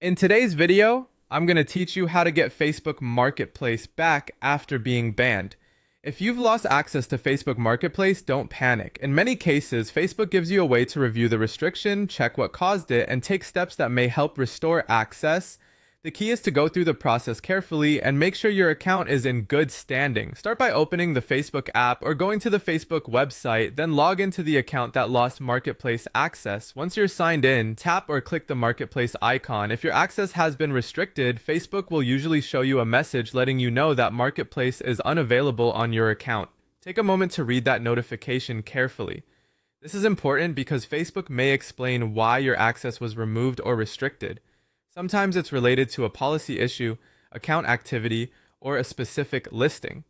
In today's video, I'm going to teach you how to get Facebook Marketplace back after being banned. If you've lost access to Facebook Marketplace, don't panic. In many cases, Facebook gives you a way to review the restriction, check what caused it, and take steps that may help restore access. The key is to go through the process carefully and make sure your account is in good standing. Start by opening the Facebook app or going to the Facebook website, then log into the account that lost Marketplace access. Once you're signed in, tap or click the Marketplace icon. If your access has been restricted, Facebook will usually show you a message letting you know that Marketplace is unavailable on your account. Take a moment to read that notification carefully. This is important because Facebook may explain why your access was removed or restricted. Sometimes it's related to a policy issue, account activity, or a specific listing.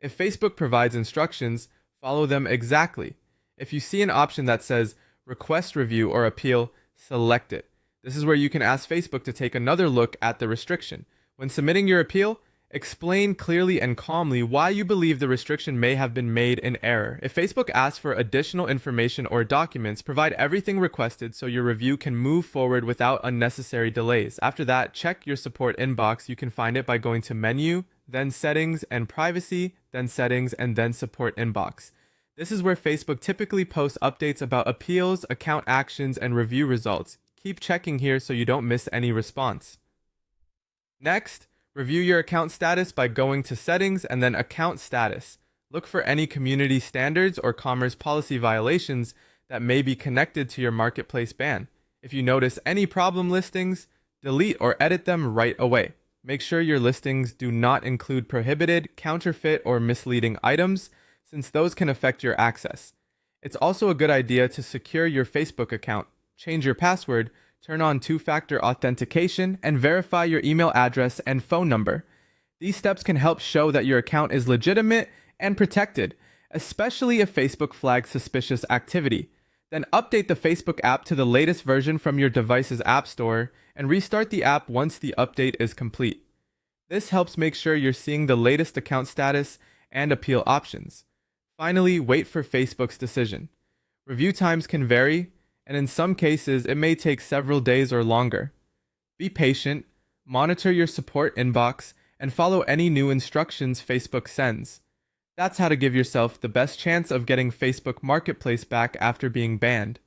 If Facebook provides instructions, follow them exactly. If you see an option that says Request Review or Appeal, select it. This is where you can ask Facebook to take another look at the restriction. When submitting your appeal, explain clearly and calmly why you believe the restriction may have been made in error. If Facebook asks for additional information or documents, provide everything requested so your review can move forward without unnecessary delays. After that, check your support inbox. You can find it by going to Menu, then Settings and Privacy, then Settings, and then Support Inbox. This is where Facebook typically posts updates about appeals, account actions, and review results. Keep checking here so you don't miss any response. Next, review your account status by going to Settings and then Account Status. Look for any community standards or commerce policy violations that may be connected to your marketplace ban. If you notice any problem listings, delete or edit them right away. Make sure your listings do not include prohibited, counterfeit, or misleading items, since those can affect your access. It's also a good idea to secure your Facebook account, change your password, turn on two-factor authentication, and verify your email address and phone number. These steps can help show that your account is legitimate and protected, especially if Facebook flags suspicious activity. Then update the Facebook app to the latest version from your device's app store and restart the app once the update is complete. This helps make sure you're seeing the latest account status and appeal options. Finally, wait for Facebook's decision. Review times can vary, and in some cases, it may take several days or longer. Be patient, monitor your support inbox, and follow any new instructions Facebook sends. That's how to give yourself the best chance of getting Facebook Marketplace back after being banned.